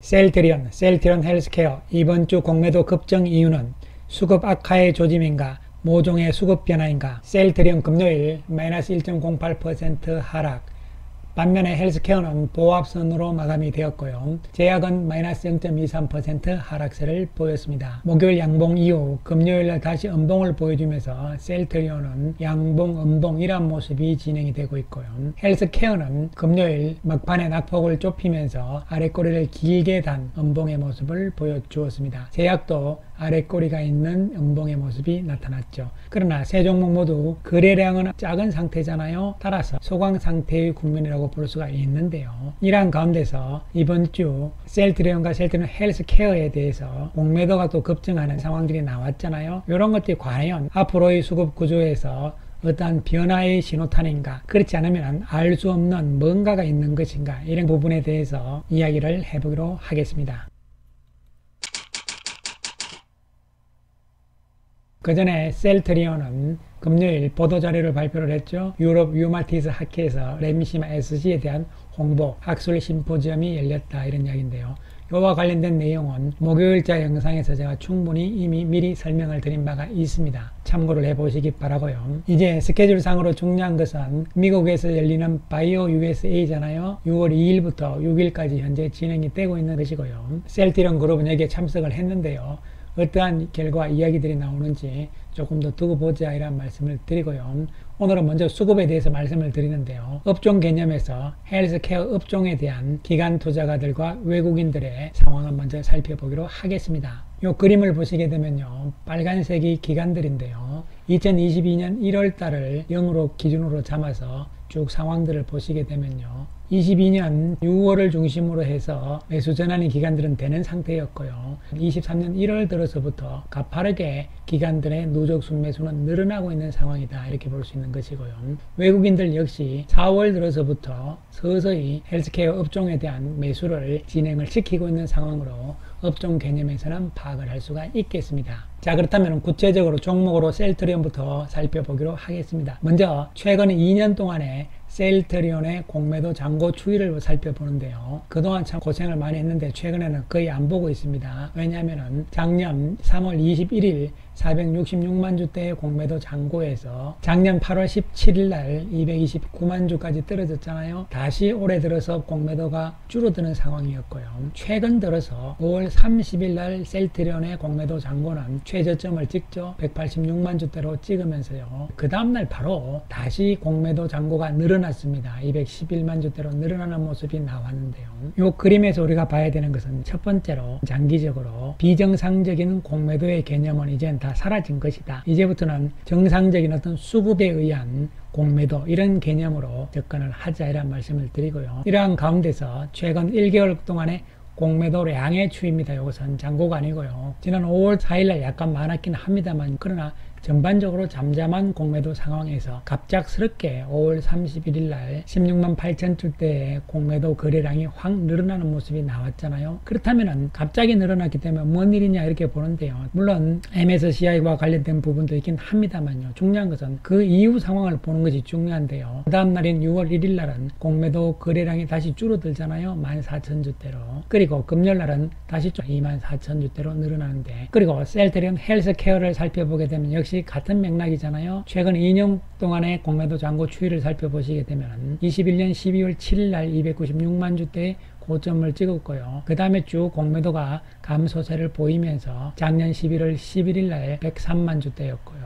셀트리온 헬스케어 이번 주 공매도 급증 이유는 수급 악화의 조짐인가, 모종의 수급 변화인가? 셀트리온 금요일 마이너스 1.08% 하락. 반면에 헬스케어는 보합선으로 마감이 되었고요. 제약은 마이너스 0.23% 하락세를 보였습니다. 목요일 양봉 이후 금요일날 다시 음봉을 보여주면서 셀트리온은 양봉, 음봉 이런 모습이 진행이 되고 있고요. 헬스케어는 금요일 막판에 낙폭을 좁히면서 아랫꼬리를 길게 단 음봉의 모습을 보여주었습니다. 제약도 아랫꼬리가 있는 음봉의 모습이 나타났죠. 그러나 세 종목 모두 거래량은 작은 상태잖아요. 따라서 소강 상태의 국면이라고 볼 수가 있는데요. 이러한 가운데서 이번 주 셀트리온과 셀트리온 헬스케어에 대해서 공매도가 또 급증하는 상황들이 나왔잖아요. 이런 것들이 과연 앞으로의 수급 구조에서 어떠한 변화의 신호탄인가, 그렇지 않으면 알 수 없는 뭔가가 있는 것인가, 이런 부분에 대해서 이야기를 해보기로 하겠습니다. 그 전에 셀트리온은 금요일 보도자료를 발표를 했죠. 유럽 유마티스 학회에서 렘시마 SG에 대한 홍보 학술 심포지엄이 열렸다, 이런 이야기인데요. 이와 관련된 내용은 목요일자 영상에서 제가 충분히 이미 미리 설명을 드린 바가 있습니다. 참고를 해보시기 바라고요. 이제 스케줄상으로 중요한 것은 미국에서 열리는 바이오 USA잖아요. 6월 2일부터 6일까지 현재 진행이 되고 있는 것이고요. 셀트리온 그룹은 여기에 참석을 했는데요. 어떠한 결과 이야기들이 나오는지 조금 더 두고 보자, 이런 말씀을 드리고요. 오늘은 먼저 수급에 대해서 말씀을 드리는데요. 업종 개념에서 헬스케어 업종에 대한 기관 투자가들과 외국인들의 상황을 먼저 살펴보기로 하겠습니다. 이 그림을 보시게 되면요, 빨간색이 기관들인데요. 2022년 1월 달을 0으로 기준으로 잡아서 쭉 상황들을 보시게 되면요, 22년 6월을 중심으로 해서 매수 전환이 기관들은 되는 상태였고요. 23년 1월 들어서부터 가파르게 기관들의 누적 순매수는 늘어나고 있는 상황이다, 이렇게 볼 수 있는 것이고요. 외국인들 역시 4월 들어서부터 서서히 헬스케어 업종에 대한 매수를 진행을 시키고 있는 상황으로 업종 개념에서는 파악을 할 수가 있겠습니다. 자, 그렇다면 구체적으로 종목으로 셀트리온부터 살펴보기로 하겠습니다. 먼저 최근 2년 동안에 셀트리온의 공매도 잔고 추이를 살펴보는데요. 그동안 참 고생을 많이 했는데 최근에는 거의 안 보고 있습니다. 왜냐하면 작년 3월 21일 466만 주대의 공매도 잔고에서 작년 8월 17일 날 229만 주까지 떨어졌잖아요. 다시 올해 들어서 공매도가 줄어드는 상황이었고요. 최근 들어서 5월 30일 날 셀트리온의 공매도 잔고는 최저점을 찍죠. 186만 주대로 찍으면서요. 그 다음날 바로 다시 공매도 잔고가 늘어났습니다. 211만 주대로 늘어나는 모습이 나왔는데요. 이 그림에서 우리가 봐야 되는 것은 첫 번째로 장기적으로 비정상적인 공매도의 개념은 이젠 다 사라진 것이다. 이제부터는 정상적인 어떤 수급에 의한 공매도, 이런 개념으로 접근을 하자, 이런 말씀을 드리고요. 이러한 가운데서 최근 1개월 동안의 공매도량의 추이입니다. 이것은 잔고가 아니고요. 지난 5월 4일날 약간 많았긴 합니다만, 그러나 전반적으로 잠잠한 공매도 상황에서 갑작스럽게 5월 31일날 16만 8천 주대의 공매도 거래량이 확 늘어나는 모습이 나왔잖아요. 그렇다면 갑자기 늘어났기 때문에 뭔 일이냐, 이렇게 보는데요. 물론 MSCI와 관련된 부분도 있긴 합니다만요. 중요한 것은 그 이후 상황을 보는 것이 중요한데요. 그 다음 날인 6월 1일 날은 공매도 거래량이 다시 줄어들잖아요. 14,000주대로. 그리고 금요일 날은 다시 좀 24,000주대로 늘어나는데, 그리고 셀트리온 헬스케어를 살펴보게 되면 역시 같은 맥락이잖아요. 최근 2년 동안의 공매도 잔고 추이를 살펴보시게 되면 21년 12월 7일 날 296만 주대의 고점을 찍었고요. 그 다음에 쭉 공매도가 감소세를 보이면서 작년 11월 11일 날 103만 주대였고요.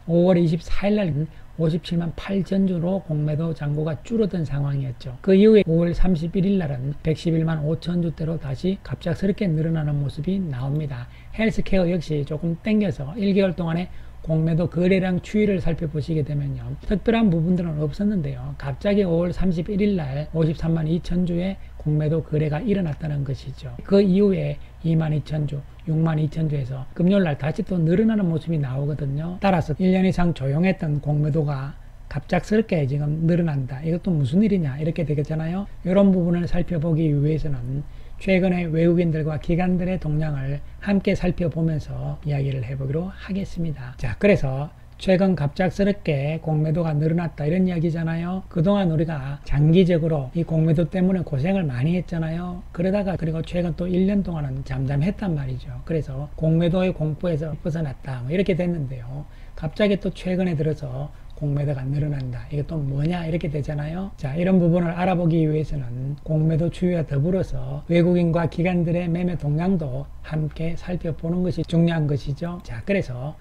5월 24일 날 57만 8천 주로 공매도 잔고가 줄어든 상황이었죠. 그 이후에 5월 31일 날은 111만 5천 주대로 다시 갑작스럽게 늘어나는 모습이 나옵니다. 헬스케어 역시 조금 땡겨서 1개월 동안에 공매도 거래량 추이를 살펴보시게 되면요, 특별한 부분들은 없었는데요. 갑자기 5월 31일 날 53만 2천 주의 공매도 거래가 일어났다는 것이죠. 그 이후에 2만 2천 주, 6만 2천 주에서 금요일 날 다시 또 늘어나는 모습이 나오거든요. 따라서 1년 이상 조용했던 공매도가 갑작스럽게 지금 늘어난다. 이것도 무슨 일이냐, 이렇게 되겠잖아요. 이런 부분을 살펴보기 위해서는 최근에 외국인들과 기관들의 동향을 함께 살펴보면서 이야기를 해보기로 하겠습니다. 자, 그래서 최근 갑작스럽게 공매도가 늘어났다 이런 이야기잖아요. 그동안 우리가 장기적으로 이 공매도 때문에 고생을 많이 했잖아요. 그러다가 그리고 최근 또 1년 동안은 잠잠했단 말이죠. 그래서 공매도의 공포에서 벗어났다 뭐 이렇게 됐는데요. 갑자기 또 최근에 들어서 공매도가 늘어난다. 이게 또 뭐냐 이렇게 되잖아요. 자, 이런 부분을 알아보기 위해서는 공매도 추이와 더불어서 외국인과 기관들의 매매 동향도 함께 살펴보는 것이 중요한 것이죠. 자, 그래서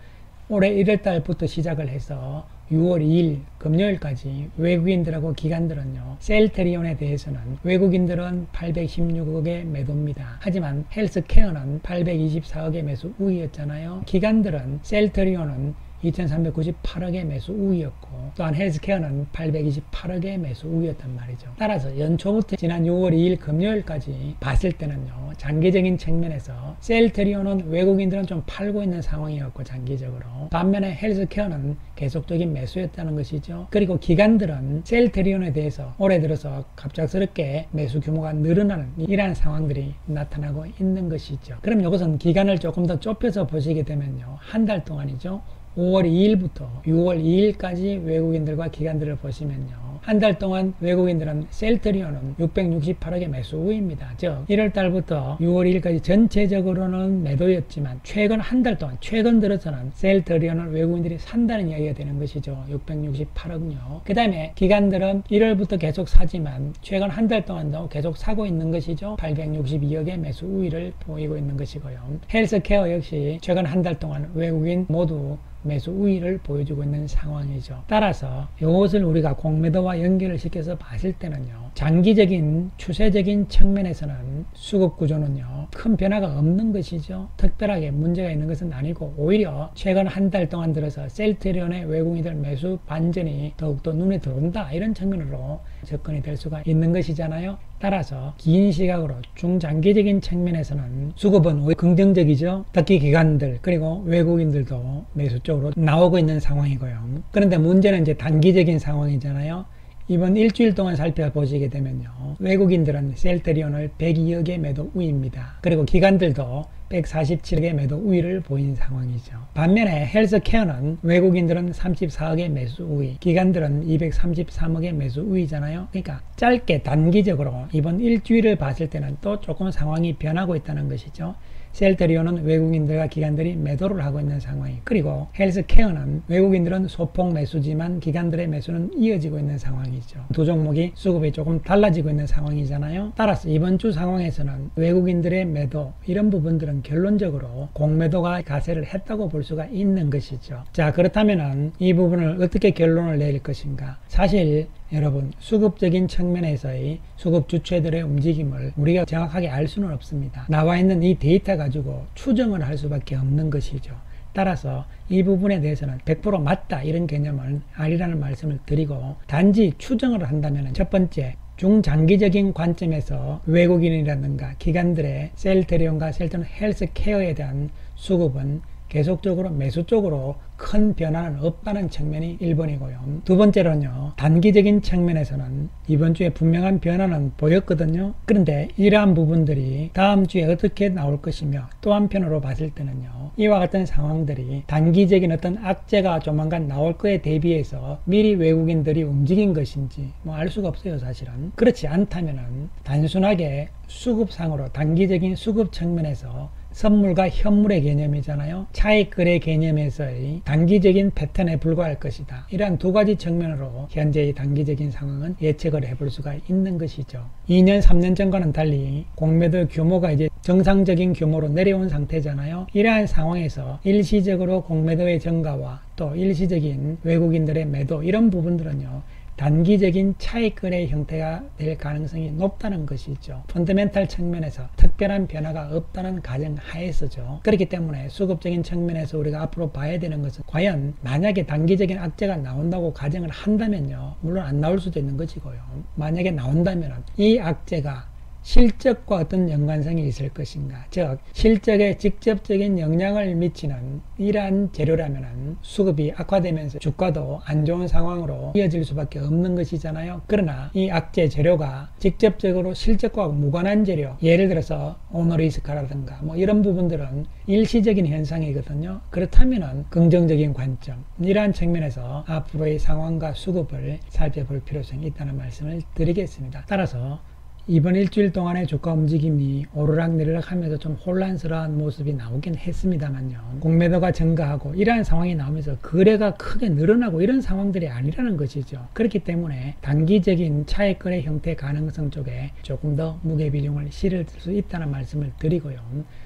올해 1월달부터 시작을 해서 6월 2일 금요일까지 외국인들하고 기관들은요, 셀트리온에 대해서는 외국인들은 816억의 매도입니다. 하지만 헬스케어는 824억의 매수 우위였잖아요. 기관들은 셀트리온은 2398억의 매수 우위였고 또한 헬스케어는 828억의 매수 우위였단 말이죠. 따라서 연초부터 지난 6월 2일 금요일까지 봤을 때는요, 장기적인 측면에서 셀트리온은 외국인들은 좀 팔고 있는 상황이었고 장기적으로, 반면에 헬스케어는 계속적인 매수였다는 것이죠. 그리고 기관들은 셀트리온에 대해서 올해 들어서 갑작스럽게 매수 규모가 늘어나는 이러한 상황들이 나타나고 있는 것이죠. 그럼 이것은 기간을 조금 더 좁혀서 보시게 되면요, 한 달 동안이죠. 5월 2일부터 6월 2일까지 외국인들과 기관들을 보시면요, 한 달 동안 외국인들은 셀트리온은 668억의 매수 우위입니다. 즉 1월달부터 6월 2일까지 전체적으로는 매도였지만 최근 한 달 동안, 최근 들어서는 셀트리온을 외국인들이 산다는 이야기가 되는 것이죠. 668억요. 그 다음에 기관들은 1월부터 계속 사지만 최근 한 달 동안도 계속 사고 있는 것이죠. 862억의 매수 우위를 보이고 있는 것이고요. 헬스케어 역시 최근 한 달 동안 외국인 모두 매수 우위를 보여주고 있는 상황이죠. 따라서 이것을 우리가 공매도와 연결을 시켜서 봤을 때는요, 장기적인 추세적인 측면에서는 수급 구조는요, 큰 변화가 없는 것이죠. 특별하게 문제가 있는 것은 아니고 오히려 최근 한 달 동안 들어서 셀트리온의 외국인들 매수 반전이 더욱더 눈에 들어온다, 이런 측면으로 접근이 될 수가 있는 것이잖아요. 따라서 긴 시각으로 중장기적인 측면에서는 수급은 오히려 긍정적이죠. 특히 기관들 그리고 외국인들도 매수 쪽으로 나오고 있는 상황이고요. 그런데 문제는 이제 단기적인 상황이잖아요. 이번 일주일 동안 살펴보시게 되면요, 외국인들은 셀트리온을 102억의 매도 우위입니다. 그리고 기관들도 147억의 매도 우위를 보인 상황이죠. 반면에 헬스케어는 외국인들은 34억의 매수 우위, 기관들은 233억의 매수 우위잖아요. 그러니까 짧게 단기적으로 이번 일주일을 봤을 때는 또 조금 상황이 변하고 있다는 것이죠. 셀트리온은 외국인들과 기관들이 매도를 하고 있는 상황이, 그리고 헬스케어는 외국인들은 소폭 매수지만 기관들의 매수는 이어지고 있는 상황이죠. 두 종목이 수급이 조금 달라지고 있는 상황이잖아요. 따라서 이번 주 상황에서는 외국인들의 매도, 이런 부분들은 결론적으로 공매도가 가세를 했다고 볼 수가 있는 것이죠. 자, 그렇다면 이 부분을 어떻게 결론을 내릴 것인가? 사실 여러분, 수급적인 측면에서의 수급 주체들의 움직임을 우리가 정확하게 알 수는 없습니다. 나와 있는 이 데이터 가지고 추정을 할 수밖에 없는 것이죠. 따라서 이 부분에 대해서는 100% 맞다, 이런 개념은 아니라는 말씀을 드리고, 단지 추정을 한다면 첫 번째, 중장기적인 관점에서 외국인이라든가 기관들의 셀트리온과 셀트리온 헬스케어에 대한 수급은 계속적으로 매수 쪽으로 큰 변화는 없다는 측면이 1번이고요. 두 번째로는요, 단기적인 측면에서는 이번 주에 분명한 변화는 보였거든요. 그런데 이러한 부분들이 다음 주에 어떻게 나올 것이며, 또 한편으로 봤을 때는요, 이와 같은 상황들이 단기적인 어떤 악재가 조만간 나올 거에 대비해서 미리 외국인들이 움직인 것인지 뭐 알 수가 없어요. 사실은 그렇지 않다면은 단순하게 수급상으로 단기적인 수급 측면에서 선물과 현물의 개념이잖아요. 차익거래 개념에서의 단기적인 패턴에 불과할 것이다. 이러한 두 가지 측면으로 현재의 단기적인 상황은 예측을 해볼 수가 있는 것이죠. 2년, 3년 전과는 달리 공매도 규모가 이제 정상적인 규모로 내려온 상태잖아요. 이러한 상황에서 일시적으로 공매도의 증가와 또 일시적인 외국인들의 매도, 이런 부분들은요, 단기적인 차익거래 형태가 될 가능성이 높다는 것이죠. 펀더멘탈 측면에서 특별한 변화가 없다는 가정 하에서죠. 그렇기 때문에 수급적인 측면에서 우리가 앞으로 봐야 되는 것은, 과연 만약에 단기적인 악재가 나온다고 가정을 한다면요, 물론 안 나올 수도 있는 것이고요, 만약에 나온다면 이 악재가 실적과 어떤 연관성이 있을 것인가, 즉 실적에 직접적인 영향을 미치는 이러한 재료라면 수급이 악화되면서 주가도 안 좋은 상황으로 이어질 수밖에 없는 것이잖아요. 그러나 이 악재 재료가 직접적으로 실적과 무관한 재료, 예를 들어서 오너리스크라든가 뭐 이런 부분들은 일시적인 현상이거든요. 그렇다면 긍정적인 관점, 이러한 측면에서 앞으로의 상황과 수급을 살펴볼 필요성이 있다는 말씀을 드리겠습니다. 따라서 이번 일주일 동안의 주가 움직임이 오르락내리락 하면서 좀 혼란스러운 모습이 나오긴 했습니다만요. 공매도가 증가하고 이러한 상황이 나오면서 거래가 크게 늘어나고 이런 상황들이 아니라는 것이죠. 그렇기 때문에 단기적인 차익거래 형태 가능성 쪽에 조금 더 무게비중을 실을 수 있다는 말씀을 드리고요.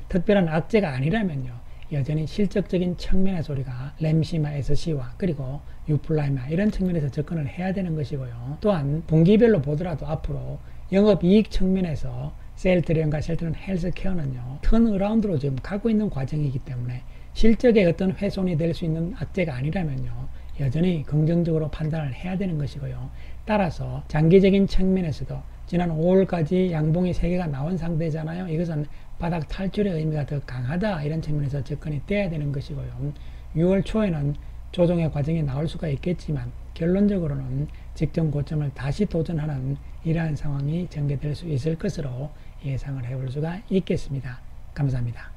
특별한 악재가 아니라면요. 여전히 실적적인 측면에서 우리가 램시마 SC와 그리고 유플라이마 이런 측면에서 접근을 해야 되는 것이고요. 또한 분기별로 보더라도 앞으로 영업이익 측면에서 셀트리온과 셀트리온 헬스케어는요, 턴어라운드로 지금 가고 있는 과정이기 때문에 실적에 어떤 훼손이 될 수 있는 악재가 아니라면요, 여전히 긍정적으로 판단을 해야 되는 것이고요. 따라서 장기적인 측면에서도 지난 5월까지 양봉이 3개가 나온 상태잖아요. 이것은 바닥 탈출의 의미가 더 강하다, 이런 측면에서 접근이 돼야 되는 것이고요. 6월 초에는 조정의 과정이 나올 수가 있겠지만 결론적으로는 직전 고점을 다시 도전하는 이러한 상황이 전개될 수 있을 것으로 예상을 해볼 수가 있겠습니다. 감사합니다.